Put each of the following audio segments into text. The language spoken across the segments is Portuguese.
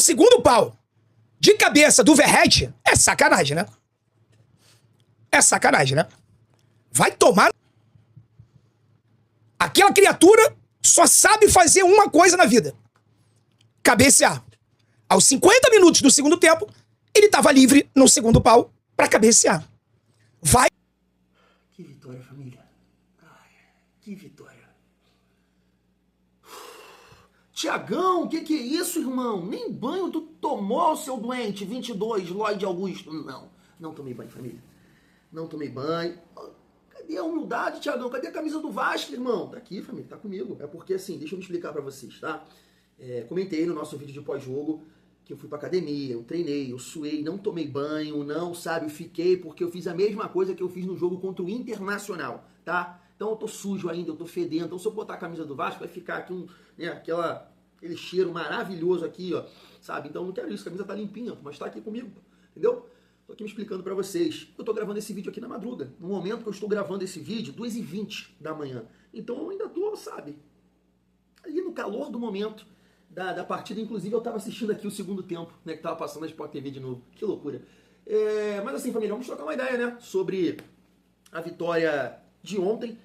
segundo pau de cabeça do Verratti, é sacanagem, né? É sacanagem, né? Vai tomar... Aquela criatura só sabe fazer uma coisa na vida. Cabecear. Aos 50 minutos do segundo tempo, ele tava livre no segundo pau pra cabecear. Vai... Que vitória, família. Ai, que vitória. Tiagão, que é isso, irmão? Nem banho tu tomou, seu doente. 22, Lloyd Augusto. Não tomei banho, família. Não tomei banho. Cadê a humildade, Tiagão? Cadê a camisa do Vasco, irmão? Tá aqui, família, tá comigo. É porque, assim, deixa eu me explicar pra vocês, tá? Comentei no nosso vídeo de pós-jogo que eu fui pra academia, eu treinei, eu suei, não tomei banho, não, sabe? Eu fiquei porque eu fiz a mesma coisa que eu fiz no jogo contra o Internacional, tá? Então eu tô sujo ainda, eu tô fedendo. Então se eu botar a camisa do Vasco, vai ficar aqui aquele cheiro maravilhoso aqui, ó, sabe? Então eu não quero isso, a camisa tá limpinha, mas tá aqui comigo, entendeu? Tô aqui me explicando pra vocês. Eu tô gravando esse vídeo aqui na madruga. No momento que eu estou gravando esse vídeo, 2h20 da manhã. Então eu ainda tô, sabe? Ali no calor do momento da partida. Inclusive eu tava assistindo aqui o segundo tempo, né? Que tava passando na Sport TV de novo. Que loucura. Mas assim, família, vamos trocar uma ideia, né? Sobre a vitória de ontem.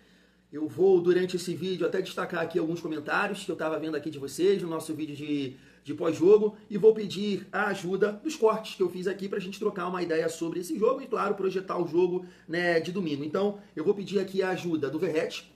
Eu vou, durante esse vídeo, até destacar aqui alguns comentários que eu tava vendo aqui de vocês, no nosso vídeo de pós-jogo, e vou pedir a ajuda dos cortes que eu fiz aqui pra gente trocar uma ideia sobre esse jogo e, claro, projetar o jogo, né, de domingo. Então, eu vou pedir aqui a ajuda do Verratti,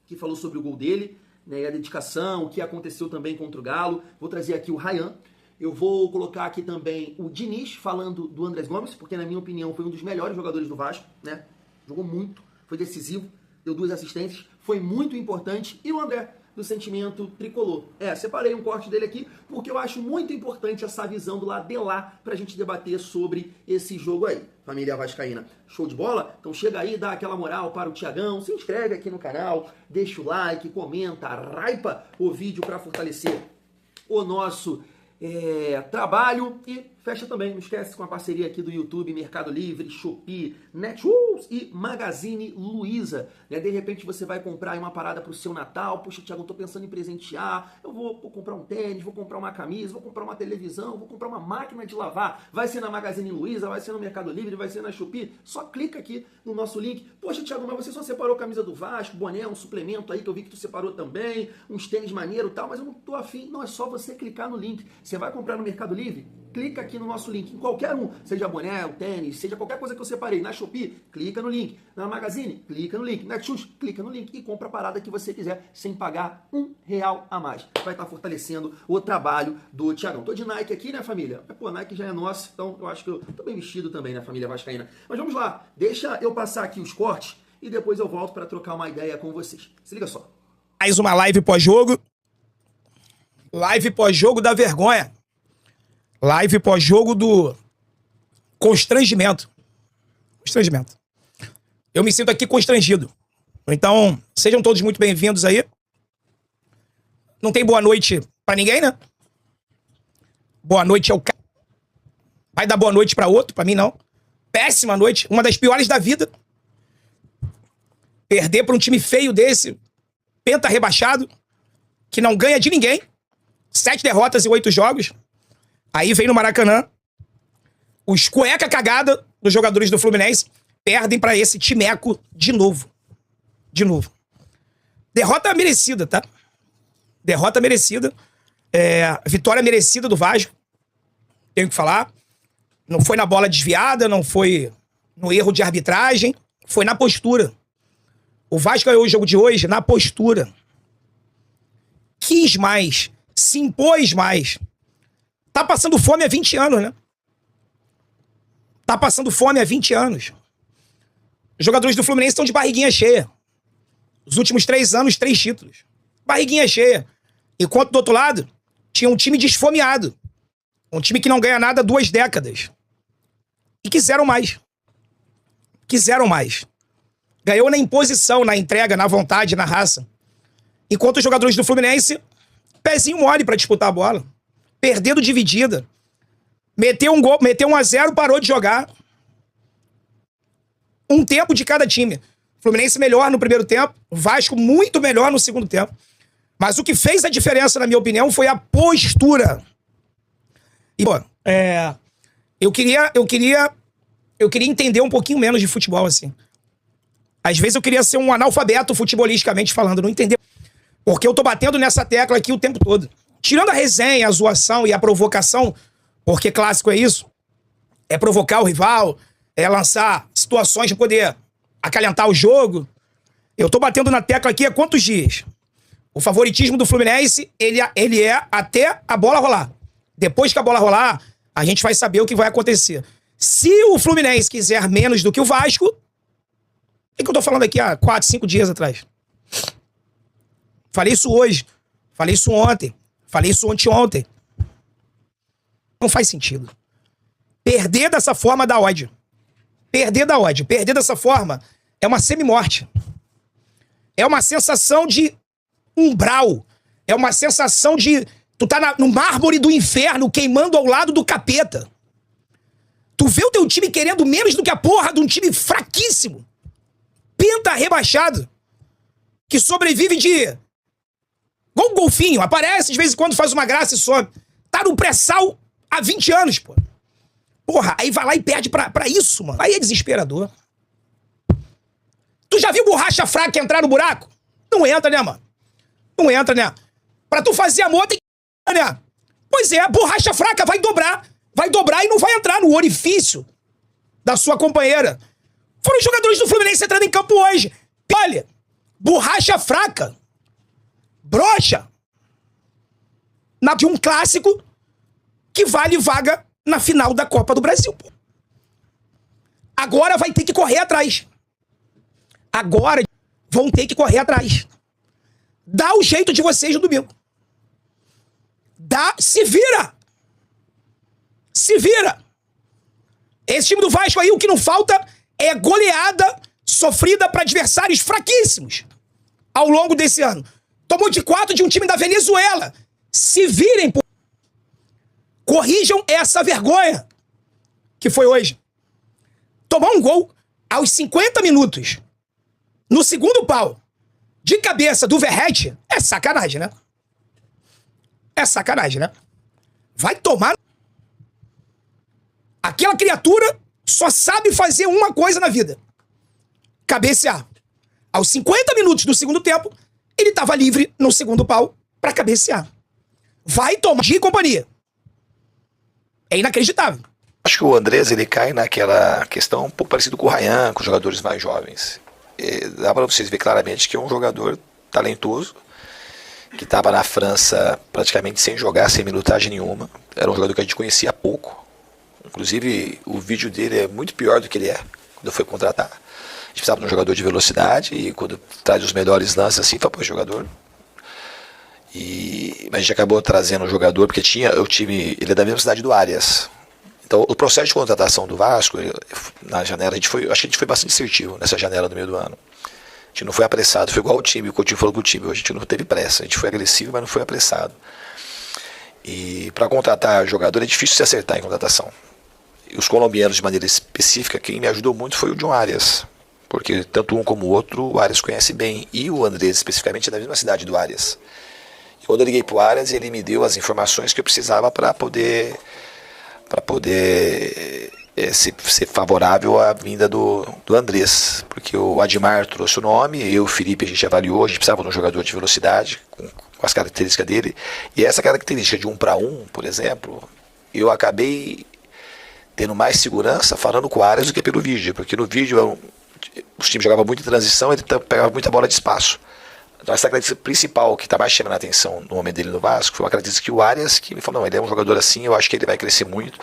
que falou sobre o gol dele, né, a dedicação, o que aconteceu também contra o Galo. Vou trazer aqui o Ryan. Eu vou colocar aqui também o Diniz falando do Andrés Gomes, porque, na minha opinião, foi um dos melhores jogadores do Vasco, né? Jogou muito, foi decisivo, deu 2 assistências, foi muito importante. E o André, do sentimento tricolor. Separei um corte dele aqui, porque eu acho muito importante essa visão do lado de lá, pra gente debater sobre esse jogo aí. Família vascaína, show de bola? Então chega aí, dá aquela moral para o Tiagão, se inscreve aqui no canal, deixa o like, comenta, raipa o vídeo para fortalecer o nosso trabalho e fecha também, não esquece, com a parceria aqui do YouTube, Mercado Livre, Shopee, Netshoes e Magazine Luiza, né? De repente você vai comprar uma parada pro seu Natal, poxa, Thiago, eu tô pensando em presentear, eu vou comprar um tênis, vou comprar uma camisa, vou comprar uma televisão, vou comprar uma máquina de lavar, vai ser na Magazine Luiza, vai ser no Mercado Livre, vai ser na Shopee, só clica aqui no nosso link. Poxa, Thiago, mas você só separou a camisa do Vasco, boné, um suplemento aí que eu vi que tu separou também, uns tênis maneiro e tal, mas eu não tô afim. Não, é só você clicar no link. Você vai comprar no Mercado Livre? Clica aqui no nosso link, em qualquer um, seja boné, o tênis, seja qualquer coisa que eu separei. Na Shopee, clica no link. Na Magazine, clica no link. Na Netshoes, clica no link e compra a parada que você quiser, sem pagar R$1 a mais. Vai estar fortalecendo o trabalho do Thiagão. Tô de Nike aqui, né, família? Pô, Nike já é nossa, então eu acho que eu tô bem vestido também, né, família vascaína. Mas vamos lá, deixa eu passar aqui os cortes e depois eu volto para trocar uma ideia com vocês. Se liga só. Mais uma live pós-jogo. Live pós-jogo da vergonha. Live pós-jogo do constrangimento. Constrangimento. Eu me sinto aqui constrangido. Então, sejam todos muito bem-vindos aí. Não tem boa noite pra ninguém, né? Boa noite é o cara. Vai dar boa noite pra outro, pra mim não. Péssima noite, uma das piores da vida. Perder pra um time feio desse, penta rebaixado, que não ganha de ninguém. 7 derrotas e 8 jogos. Aí vem no Maracanã, os cueca cagada dos jogadores do Fluminense perdem pra esse timeco de novo. De novo. Derrota merecida, tá? Derrota merecida. Vitória merecida do Vasco. Tenho que falar. Não foi na bola desviada, não foi no erro de arbitragem. Foi na postura. O Vasco ganhou o jogo de hoje na postura. Quis mais. Se impôs mais. Tá passando fome há 20 anos, né? Tá passando fome há 20 anos. Os jogadores do Fluminense estão de barriguinha cheia. Os últimos 3 anos, 3 títulos. Barriguinha cheia. Enquanto do outro lado, tinha um time desfomeado. Um time que não ganha nada há 2 décadas. E quiseram mais. Quiseram mais. Ganhou na imposição, na entrega, na vontade, na raça. Enquanto os jogadores do Fluminense, pezinho mole pra disputar a bola. Perdendo dividida. Meteu um gol, meteu 1-0, parou de jogar. Um tempo de cada time. Fluminense melhor no primeiro tempo, Vasco muito melhor no segundo tempo. Mas o que fez a diferença, na minha opinião, foi a postura. E, pô, eu queria entender um pouquinho menos de futebol, assim. Às vezes eu queria ser um analfabeto futebolisticamente falando, não entender. Porque eu tô batendo nessa tecla aqui o tempo todo. Tirando a resenha, a zoação e a provocação, porque clássico é isso, é provocar o rival, é lançar situações de poder acalentar o jogo. Eu tô batendo na tecla aqui há quantos dias? O favoritismo do Fluminense, ele é até a bola rolar. Depois que a bola rolar, a gente vai saber o que vai acontecer. Se o Fluminense quiser menos do que o Vasco, o que eu tô falando aqui há 4, 5 dias atrás? Falei isso hoje, falei isso ontem, falei isso ontem. Não faz sentido. Perder dessa forma dá ódio. Perder dá ódio. Perder dessa forma é uma semi-morte. É uma sensação de umbral. É uma sensação de... Tu tá no mármore do inferno, queimando ao lado do capeta. Tu vê o teu time querendo menos do que a porra de um time fraquíssimo. Penta rebaixado. Que sobrevive de... Igual um golfinho. Aparece, de vez em quando faz uma graça e some. Tá no pré-sal há 20 anos, pô. Porra, aí vai lá e perde pra isso, mano. Aí é desesperador. Tu já viu borracha fraca entrar no buraco? Não entra, né, mano? Não entra, né? Pra tu fazer amor tem que... né? Pois é, borracha fraca vai dobrar. Vai dobrar e não vai entrar no orifício da sua companheira. Foram os jogadores do Fluminense entrando em campo hoje. Olha, borracha fraca. Broxa. De um clássico que vale vaga na final da Copa do Brasil, pô. Agora vai ter que correr atrás. Agora vão ter que correr atrás. Dá o jeito de vocês no domingo. Se vira. Se vira. Esse time do Vasco aí, o que não falta é goleada sofrida para adversários fraquíssimos ao longo desse ano. Tomou de 4 de um time da Venezuela. Se virem, pô. Corrijam essa vergonha que foi hoje. Tomar um gol aos 50 minutos no segundo pau de cabeça do Verratti é sacanagem, né? É sacanagem, né? Vai tomar... Aquela criatura só sabe fazer uma coisa na vida. Cabecear. Aos 50 minutos do segundo tempo, ele estava livre no segundo pau para cabecear. Vai tomar de companhia. É inacreditável. Acho que o Andrés, ele cai naquela questão um pouco parecido com o Ryan, com os jogadores mais jovens. Dá para vocês ver claramente que é um jogador talentoso, que estava na França praticamente sem jogar, sem minutagem nenhuma. Era um jogador que a gente conhecia pouco. Inclusive, o vídeo dele é muito pior do que ele é quando foi contratar. A gente precisava de um jogador de velocidade, e quando traz os melhores lances assim, fala, pô, jogador. Mas a gente acabou trazendo um jogador, porque tinha o time, ele é da mesma cidade do Arias. Então, o processo de contratação do Vasco, na janela, acho que a gente foi bastante assertivo nessa janela no meio do ano. A gente não foi apressado, foi igual o time, o Coutinho falou com o time, a gente não teve pressa, a gente foi agressivo, mas não foi apressado. E para contratar jogador é difícil se acertar em contratação. E os colombianos, de maneira específica, quem me ajudou muito foi o John Arias, porque tanto um como o outro, o Arias conhece bem, e o Andrés, especificamente, é da mesma cidade do Arias. E quando eu liguei para o Arias, ele me deu as informações que eu precisava para poder ser favorável à vinda do Andrés, porque o Admar trouxe o nome, eu e o Felipe a gente avaliou, a gente precisava de um jogador de velocidade com as características dele, e essa característica de 1 para 1, por exemplo, eu acabei tendo mais segurança falando com o Arias do que pelo vídeo, porque no vídeo os times jogavam muito em transição, ele pegava muita bola de espaço. Então essa característica principal que está mais chamando a atenção no momento dele no Vasco foi uma característica que o Arias, que me falou, não, ele é um jogador assim, eu acho que ele vai crescer muito,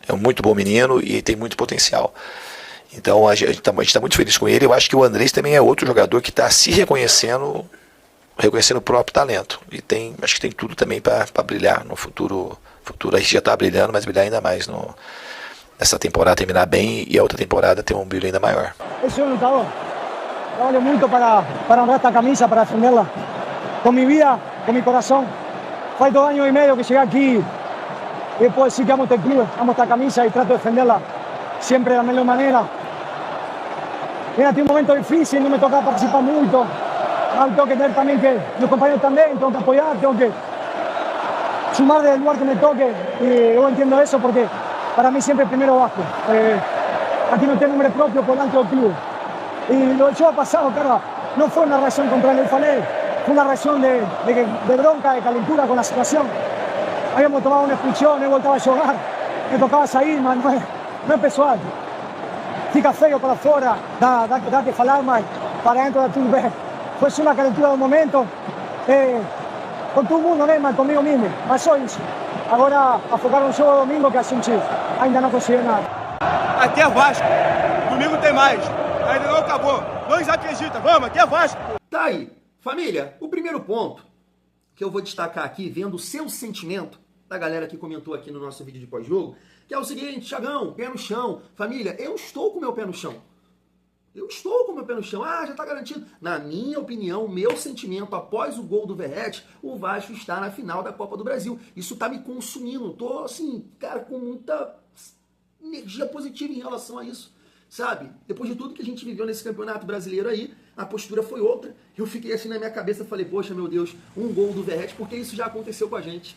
é um muito bom menino e tem muito potencial. Então a gente está muito feliz com ele. Eu acho que o Andrés também é outro jogador que está se reconhecendo o próprio talento, e acho que tem tudo também para brilhar no futuro. A gente já está brilhando, mas brilhar ainda mais nessa temporada, terminar bem, e a outra temporada ter um brilho ainda maior. Eu sou lutador. Trabalho muito para honrar esta camisa, para defendê-la com minha vida, com meu coração. Faz 2 anos e meio que cheguei aqui e depois sí que amo este clube, amo esta camisa e trato de defenderla sempre da melhor maneira. Mira, tem um momento difícil, não me toca participar muito, mas tenho que ter também que meus companheiros também, tenho que apoiar, tenho que sumar del lugar que me toque, y yo entiendo eso porque para mí siempre primero Vasco. Aquí no tengo nombre propio por delante del club. Y lo del show pasado, claro, no fue una reacción contra el Falé, fue una reacción de bronca, de calentura con la situación. Habíamos tomado una expulsión, él voltaba a jugar, me tocaba salir, mas no es pessoal. Fica feio para fora, dá que falar, mas para dentro da tudo bem. Foi só uma calentura do momento, com todo mundo, né, mas comigo mesmo, mas só isso. Agora, a focar no jogo domingo que a gente ainda não conseguiu nada. Aqui é Vasco, domingo tem mais, ainda não acabou, não desacredita, vamos, aqui é Vasco. Tá aí, família, o primeiro ponto que eu vou destacar aqui, vendo o seu sentimento, da galera que comentou aqui no nosso vídeo de pós-jogo, que é o seguinte: Thiagão, pé no chão. Família, eu estou com o meu pé no chão. Eu estou com o meu pé no chão. Ah, já tá garantido. Na minha opinião, meu sentimento após o gol do Verratti, o Vasco está na final da Copa do Brasil. Isso tá me consumindo. Tô, assim, cara, com muita energia positiva em relação a isso. Sabe? Depois de tudo que a gente viveu nesse campeonato brasileiro aí, a postura foi outra. Eu fiquei assim na minha cabeça, falei, poxa, meu Deus, um gol do Verratti, porque isso já aconteceu com a gente.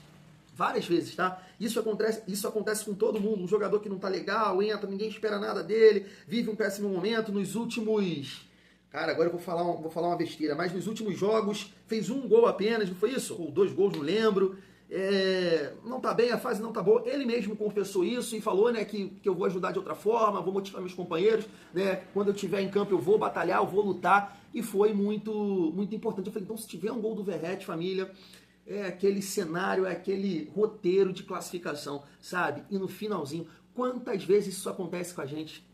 Várias vezes, tá? Isso acontece com todo mundo. Um jogador que não tá legal, entra, ninguém espera nada dele, vive um péssimo momento. Nos últimos... Cara, agora eu vou falar uma besteira, mas nos últimos jogos fez um gol apenas, não foi isso? Ou 2 gols, não lembro. Não tá bem, a fase não tá boa. Ele mesmo confessou isso e falou, né, que eu vou ajudar de outra forma, vou motivar meus companheiros, né? Quando eu estiver em campo eu vou batalhar, eu vou lutar. E foi muito, muito importante. Eu falei, então se tiver um gol do Verratti, família... É aquele cenário, é aquele roteiro de classificação, sabe? E no finalzinho, quantas vezes isso acontece com a gente?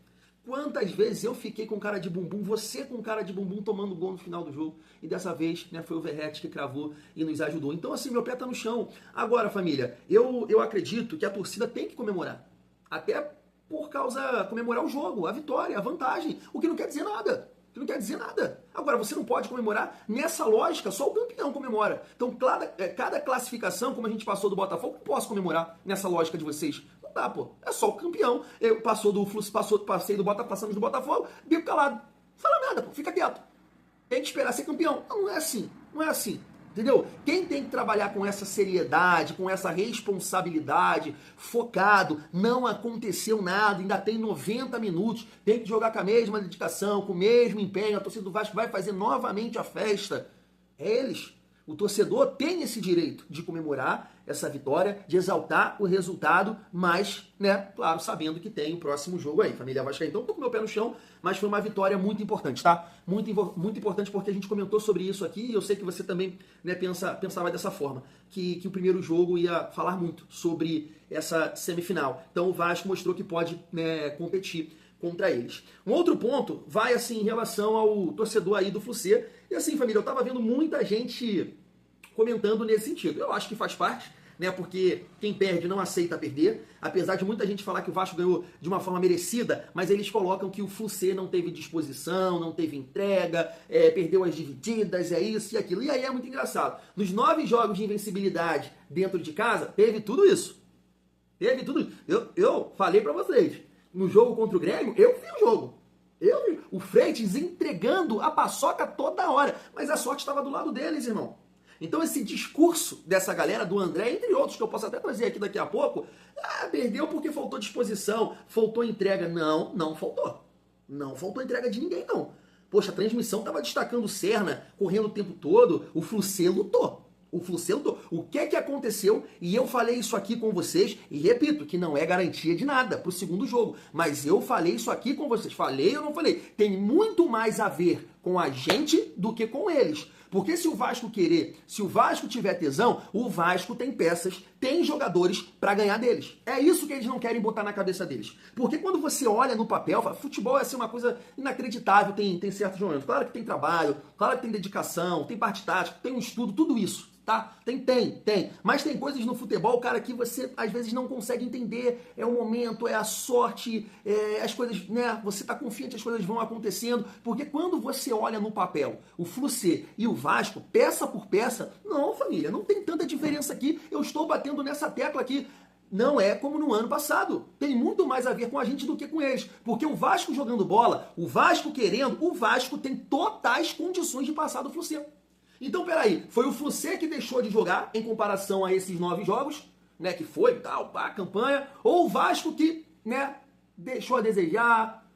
Quantas vezes eu fiquei com cara de bumbum, você com cara de bumbum tomando gol no final do jogo? E dessa vez, né, foi o Verratti que cravou e nos ajudou. Então assim, meu pé tá no chão. Agora, família, eu acredito que a torcida tem que comemorar. Até por causa, comemorar o jogo, a vitória, a vantagem. O que não quer dizer nada. Que não quer dizer nada. Agora, você não pode comemorar nessa lógica, só o campeão comemora. Então, cada classificação, como a gente passou do Botafogo, não posso comemorar nessa lógica de vocês. Não dá, pô. É só o campeão. Eu passei do Botafogo, passamos do Botafogo, bico calado. Fala nada, pô. Fica quieto. Tem que esperar ser campeão. Não é assim. Não é assim. Entendeu? Quem tem que trabalhar com essa seriedade, com essa responsabilidade, focado, não aconteceu nada, ainda tem 90 minutos, tem que jogar com a mesma dedicação, com o mesmo empenho, a torcida do Vasco vai fazer novamente a festa. É eles. O torcedor tem esse direito de comemorar essa vitória, de exaltar o resultado, mas, né, claro, sabendo que tem o próximo jogo aí. Família Vascaína, então tô com meu pé no chão, mas foi uma vitória muito importante, tá? Muito importante porque a gente comentou sobre isso aqui e eu sei que você também, né, pensava dessa forma, que o primeiro jogo ia falar muito sobre essa semifinal. Então o Vasco mostrou que pode, né, competir contra eles. Um outro ponto vai, assim, em relação ao torcedor aí do Flucê. E assim, família, eu tava vendo muita gente comentando nesse sentido. Eu acho que faz parte, né? Porque quem perde não aceita perder. Apesar de muita gente falar que o Vasco ganhou de uma forma merecida, mas eles colocam que o Flucê não teve disposição, não teve entrega, perdeu as divididas, é isso e aquilo. E aí é muito engraçado. Nos 9 jogos de invencibilidade dentro de casa, teve tudo isso. Teve tudo isso. Eu falei pra vocês, no jogo contra o Grêmio, eu vi o jogo. Eu vi o Freitas entregando a paçoca toda hora. Mas a sorte estava do lado deles, irmão. Então esse discurso dessa galera, do André, entre outros, que eu posso até trazer aqui daqui a pouco, perdeu porque faltou disposição, faltou entrega. Não faltou. Não faltou entrega de ninguém, não. Poxa, a transmissão estava destacando o Serna, correndo o tempo todo, o Flucê lutou. O que é que aconteceu? E eu falei isso aqui com vocês, e repito, que não é garantia de nada pro segundo jogo. Mas eu falei isso aqui com vocês. Falei ou não falei? Tem muito mais a ver com a gente do que com eles. Porque se o Vasco querer, se o Vasco tiver tesão, o Vasco tem peças, tem jogadores para ganhar deles. É isso que eles não querem botar na cabeça deles. Porque quando você olha no papel, fala, futebol é assim, uma coisa inacreditável, tem certos momentos. Claro que tem trabalho, claro que tem dedicação, tem parte tática, tem um estudo, tudo isso. Tá? Tem. Mas tem coisas no futebol, cara, que você às vezes não consegue entender. É o momento, é a sorte, as coisas, né? Você tá confiante, as coisas vão acontecendo. Porque quando você olha no papel o Flucê e o Vasco, peça por peça, não, família, não tem tanta diferença aqui. Eu estou batendo nessa tecla aqui. Não é como no ano passado. Tem muito mais a ver com a gente do que com eles. Porque o Vasco jogando bola, o Vasco querendo, o Vasco tem totais condições de passar do Flucê. Então, peraí, foi o Fluminense que deixou de jogar em comparação a esses 9 jogos, né, que foi, tal, a campanha, ou o Vasco que, né, deixou a desejar,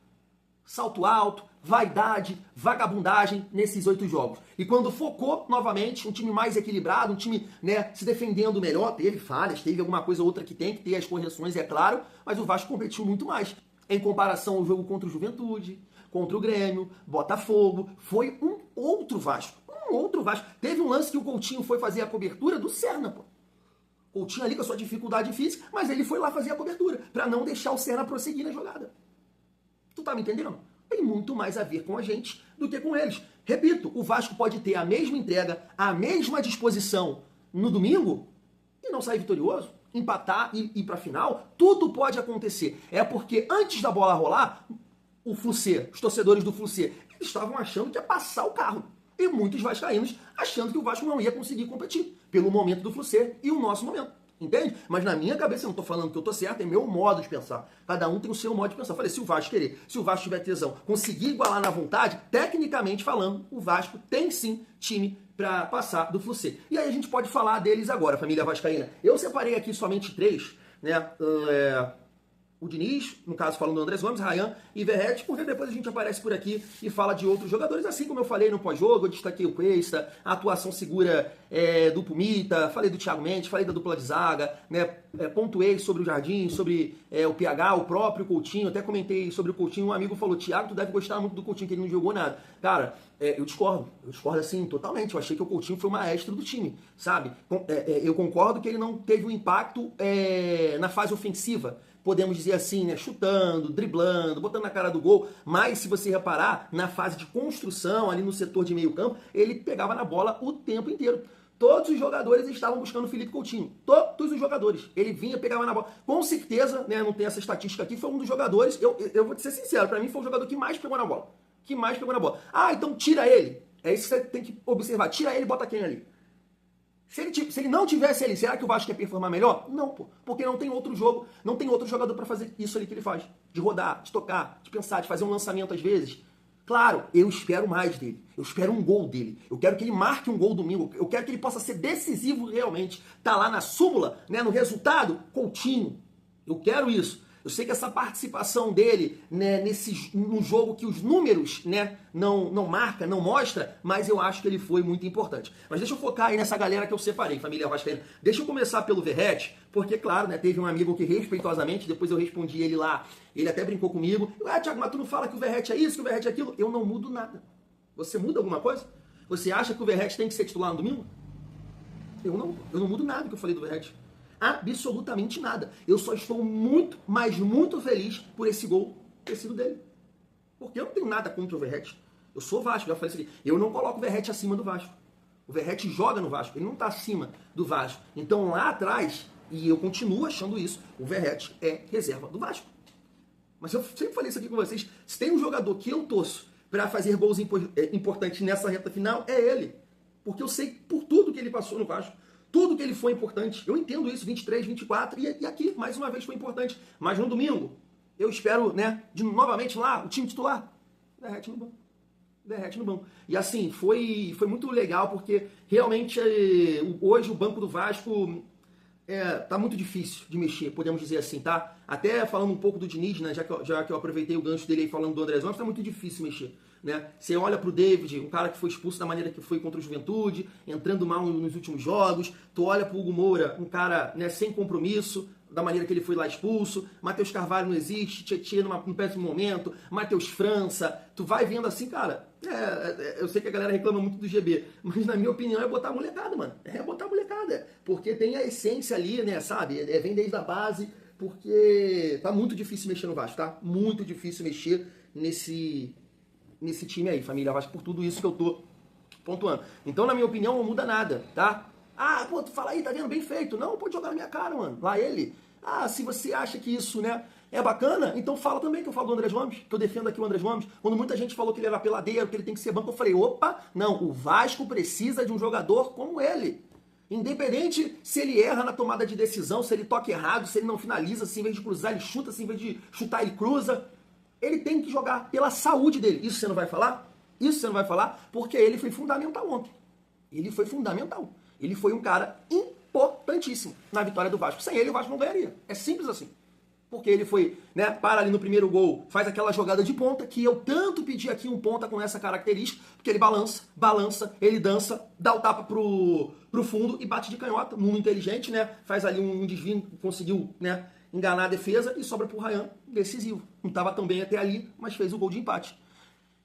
salto alto, vaidade, vagabundagem nesses 8 jogos. E quando focou novamente, um time mais equilibrado, um time, né, se defendendo melhor, teve falhas, teve alguma coisa ou outra que tem que ter as correções, é claro, mas o Vasco competiu muito mais. Em comparação ao jogo contra o Juventude, contra o Grêmio, Botafogo, foi um outro Vasco. Um outro Vasco. Teve um lance que o Coutinho foi fazer a cobertura do Serna, pô. Coutinho ali com a sua dificuldade física, mas ele foi lá fazer a cobertura, pra não deixar o Serna prosseguir na jogada. Tu tá me entendendo? Tem muito mais a ver com a gente do que com eles. Repito, o Vasco pode ter a mesma entrega, a mesma disposição no domingo e não sair vitorioso, empatar e ir pra final. Tudo pode acontecer. É porque antes da bola rolar, o Fluminense, os torcedores do Fluminense, eles estavam achando que ia passar o carro. E muitos vascaínos achando que o Vasco não ia conseguir competir pelo momento do Fluminense e o nosso momento. Entende? Mas na minha cabeça, eu não tô falando que eu tô certo, é meu modo de pensar. Cada um tem o seu modo de pensar. Eu falei, se o Vasco querer, se o Vasco tiver tesão, conseguir igualar na vontade, tecnicamente falando, o Vasco tem sim time para passar do Fluminense. E aí a gente pode falar deles agora, família vascaína. Eu separei aqui somente 3, né? O Diniz, no caso falando do Andrés Gomes, Ryan e Verratti, porque depois a gente aparece por aqui e fala de outros jogadores, assim como eu falei no pós-jogo, eu destaquei o Cuesta, a atuação segura do Pumita, falei do Thiago Mendes, falei da dupla de zaga, né, pontuei sobre o Jardim, sobre o PH, o próprio Coutinho, até comentei sobre o Coutinho, um amigo falou, Thiago, tu deve gostar muito do Coutinho, que ele não jogou nada. Cara, eu discordo assim, totalmente, eu achei que o Coutinho foi o maestro do time, sabe? Eu concordo que ele não teve um impacto na fase ofensiva, podemos dizer assim, né, chutando, driblando, botando na cara do gol, mas se você reparar, na fase de construção, ali no setor de meio campo, ele pegava na bola o tempo inteiro. Todos os jogadores estavam buscando o Felipe Coutinho. Todos os jogadores. Ele vinha, pegava na bola. Com certeza, né, não tem essa estatística aqui, foi um dos jogadores, eu vou te ser sincero, pra mim foi o jogador que mais pegou na bola. Que mais pegou na bola. Ah, então tira ele. É isso que você tem que observar. Tira ele e bota quem ali? Se ele não tivesse ali, será que o Vasco ia performar melhor? Não, pô. Porque não tem outro jogo, não tem outro jogador pra fazer isso ali que ele faz. De rodar, de tocar, de pensar, de fazer um lançamento às vezes. Claro, eu espero mais dele. Eu espero um gol dele. Eu quero que ele marque um gol domingo. Eu quero que ele possa ser decisivo realmente. Tá lá na súmula, né, no resultado, Coutinho. Eu quero isso. Eu sei que essa participação dele, né, no jogo que os números, né, não marca, não mostra, mas eu acho que ele foi muito importante. Mas deixa eu focar aí nessa galera que eu separei, família vascaína. Deixa eu começar pelo Verratti, porque, claro, né, teve um amigo que respeitosamente, depois eu respondi ele lá, ele até brincou comigo. Thiago, mas tu não fala que o Verratti é isso, que o Verratti é aquilo? Eu não mudo nada. Você muda alguma coisa? Você acha que o Verratti tem que ser titular no domingo? Eu não mudo nada que eu falei do Verratti. Absolutamente nada. Eu só estou muito, mas muito feliz por esse gol ter sido dele. Porque eu não tenho nada contra o Verratti. Eu sou Vasco, já falei isso aqui. Eu não coloco o Verratti acima do Vasco. O Verratti joga no Vasco, ele não está acima do Vasco. Então lá atrás, e eu continuo achando isso, o Verratti é reserva do Vasco. Mas eu sempre falei isso aqui com vocês, se tem um jogador que eu torço para fazer gols importantes nessa reta final, é ele. Porque eu sei por tudo que ele passou no Vasco. Tudo que ele foi importante. Eu entendo isso, 23, 24, e aqui, mais uma vez, foi importante. Mas no domingo, eu espero, né, novamente lá, o time titular. Verratti no banco. Verratti no banco. E assim, foi muito legal, porque realmente hoje o banco do Vasco tá muito difícil de mexer, podemos dizer assim, tá? Até falando um pouco do Diniz, né, já que eu aproveitei o gancho dele aí falando do Andrés Gomes, tá muito difícil mexer. Né? Você olha pro David, um cara que foi expulso da maneira que foi contra o Juventude, entrando mal nos últimos jogos. Tu olha pro Hugo Moura, um cara, né, sem compromisso, da maneira que ele foi lá expulso. Matheus Carvalho não existe, Tietê num péssimo momento, Matheus França. Tu vai vendo assim, cara, eu sei que a galera reclama muito do GB, mas na minha opinião é botar a molecada, mano. É botar a molecada, porque tem a essência ali, né, sabe? Vem desde a base, porque tá muito difícil mexer no Vasco, tá? Muito difícil mexer nesse time aí, família Vasco, por tudo isso que eu tô pontuando. Então, na minha opinião, não muda nada, tá? Ah, pô, tu fala aí, tá vendo? Bem feito. Não, pode jogar na minha cara, mano. Lá ele. Ah, se você acha que isso, né, é bacana, então fala também que eu falo do Andrés Gomes, que eu defendo aqui o Andrés Gomes. Quando muita gente falou que ele era peladeiro, que ele tem que ser banco, eu falei, opa, não, o Vasco precisa de um jogador como ele. Independente se ele erra na tomada de decisão, se ele toca errado, se ele não finaliza, se em vez de cruzar ele chuta, se em vez de chutar ele cruza. Ele tem que jogar pela saúde dele. Isso você não vai falar? Isso você não vai falar? Porque ele foi fundamental ontem. Ele foi fundamental. Ele foi um cara importantíssimo na vitória do Vasco. Sem ele, o Vasco não ganharia. É simples assim. Porque ele foi, né, para ali no primeiro gol, faz aquela jogada de ponta, que eu tanto pedi aqui um ponta com essa característica, porque ele balança, ele dança, dá o tapa pro fundo e bate de canhota, muito inteligente, né, faz ali um desvio, conseguiu, né, enganar a defesa e sobra pro Ryan, decisivo. Não estava tão bem até ali, mas fez o gol de empate.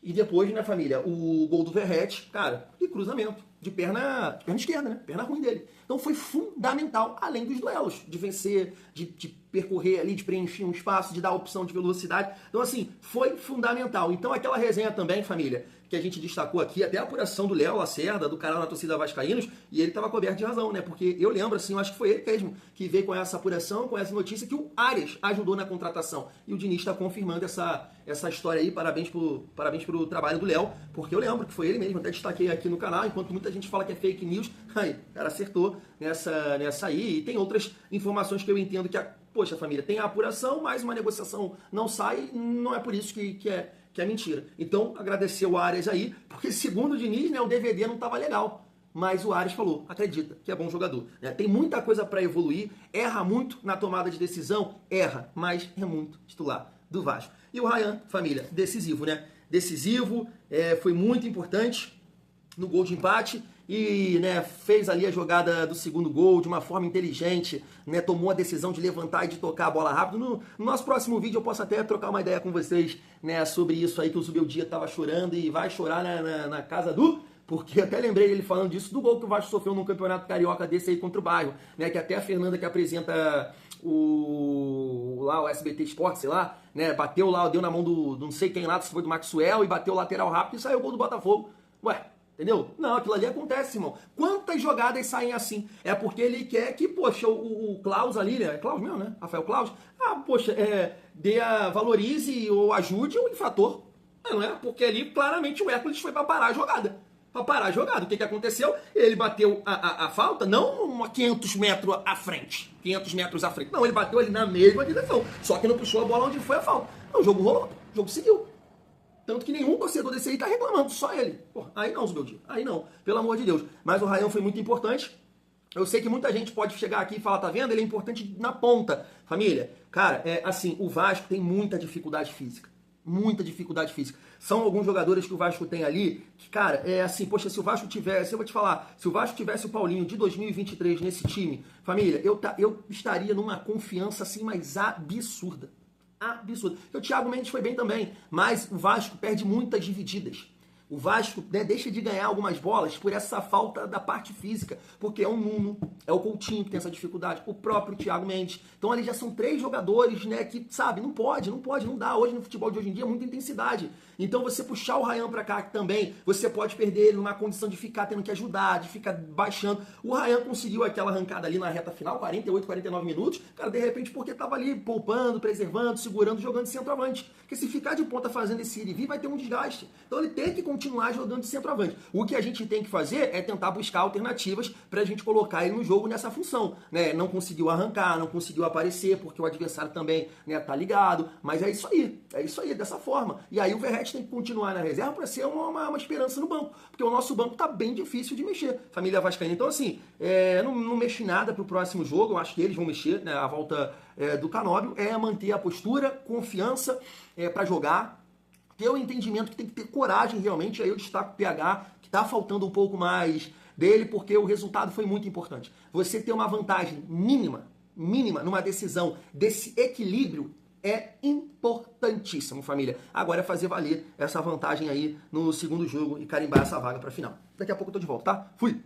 E depois, né, família, o gol do Verratti, cara, de cruzamento, de perna esquerda, né, perna ruim dele. Então foi fundamental, além dos duelos, de vencer, de percorrer ali, de preencher um espaço, de dar opção de velocidade. Então, assim, foi fundamental. Então, aquela resenha também, família, que a gente destacou aqui, até a apuração do Léo Lacerda, do canal Na Torcida Vascaínos, e ele estava coberto de razão, né? Porque eu lembro, assim, eu acho que foi ele mesmo que veio com essa apuração, com essa notícia, que o Arias ajudou na contratação. E o Diniz está confirmando essa história aí. Parabéns pro trabalho do Léo, porque eu lembro que foi ele mesmo, até destaquei aqui no canal, enquanto muita gente fala que é fake news, aí, o cara acertou nessa aí. E tem outras informações que eu entendo que poxa, família, tem a apuração, mas uma negociação não sai, não é por isso que é mentira. Então, agradecer o Arias aí, porque segundo o Diniz, né, o DVD não estava legal. Mas o Arias falou, acredita, que é bom jogador. Né? Tem muita coisa para evoluir, erra muito na tomada de decisão, erra, mas é muito titular do Vasco. E o Ryan, família, decisivo, né? Decisivo, foi muito importante no gol de empate e, né, fez ali a jogada do segundo gol de uma forma inteligente, né, tomou a decisão de levantar e de tocar a bola rápido. No nosso próximo vídeo eu posso até trocar uma ideia com vocês, né, sobre isso aí, que o Zubeldia estava chorando e vai chorar na casa do... Porque até lembrei ele falando disso, do gol que o Vasco sofreu num campeonato carioca desse aí contra o Bairro, né, que até a Fernanda, que apresenta o SBT Sport, sei lá, né, bateu lá, deu na mão do não sei quem lá, se foi do Maxwell, e bateu o lateral rápido e saiu o gol do Botafogo. Ué, entendeu? Não, aquilo ali acontece, irmão. Quantas jogadas saem assim? É porque ele quer que, poxa, o Klaus ali, né? É Klaus mesmo, né? Rafael Klaus. Poxa, valorize ou ajude o infrator. Não é? Porque ali, claramente, o Hércules foi pra parar a jogada. Pra parar a jogada. O que aconteceu? Ele bateu a falta, não a 500 metros à frente. 500 metros à frente. Não, ele bateu ali na mesma direção. Só que não puxou a bola onde foi a falta. Não, o jogo rolou. O jogo seguiu. Tanto que nenhum torcedor desse aí tá reclamando, só ele. Pô, aí não, Zubeldia, aí não, pelo amor de Deus. Mas o Ryan foi muito importante. Eu sei que muita gente pode chegar aqui e falar, tá vendo? Ele é importante na ponta. Família, cara, assim, o Vasco tem muita dificuldade física. Muita dificuldade física. São alguns jogadores que o Vasco tem ali que, cara, assim, poxa, se o Vasco tivesse, eu vou te falar, se o Vasco tivesse o Paulinho de 2023 nesse time, família, eu estaria numa confiança, assim, mais absurda. Absurdo. O Thiago Mendes foi bem também, mas o Vasco perde muitas divididas. O Vasco, né, deixa de ganhar algumas bolas por essa falta da parte física, porque é o Nuno, é o Coutinho que tem essa dificuldade, o próprio Thiago Mendes. Então ali já são 3 jogadores, né, que, sabe, não dá. Hoje no futebol de hoje em dia é muita intensidade. Então você puxar o Ryan pra cá também, você pode perder ele numa condição de ficar tendo que ajudar, de ficar baixando. O Ryan conseguiu aquela arrancada ali na reta final, 48, 49 minutos, cara, de repente porque tava ali poupando, preservando, segurando, jogando de centroavante. Porque se ficar de ponta fazendo esse ir e vir, vai ter um desgaste. Então ele tem que continuar jogando de centroavante. O que a gente tem que fazer é tentar buscar alternativas pra gente colocar ele no jogo nessa função, né? Não conseguiu arrancar, não conseguiu aparecer, porque o adversário também, né, tá ligado, mas é isso aí, dessa forma. E aí o Verratti tem que continuar na reserva pra ser uma esperança no banco, porque o nosso banco tá bem difícil de mexer, família vascaína. Então assim, não mexe nada pro próximo jogo, eu acho que eles vão mexer, né, a volta do Canóbio, manter a postura, confiança pra jogar, ter o entendimento que tem que ter coragem realmente. Aí eu destaco o PH, que tá faltando um pouco mais dele, porque o resultado foi muito importante. Você ter uma vantagem mínima numa decisão desse equilíbrio é importantíssimo, família. Agora é fazer valer essa vantagem aí no segundo jogo e carimbar essa vaga pra final. Daqui a pouco eu tô de volta, tá? Fui!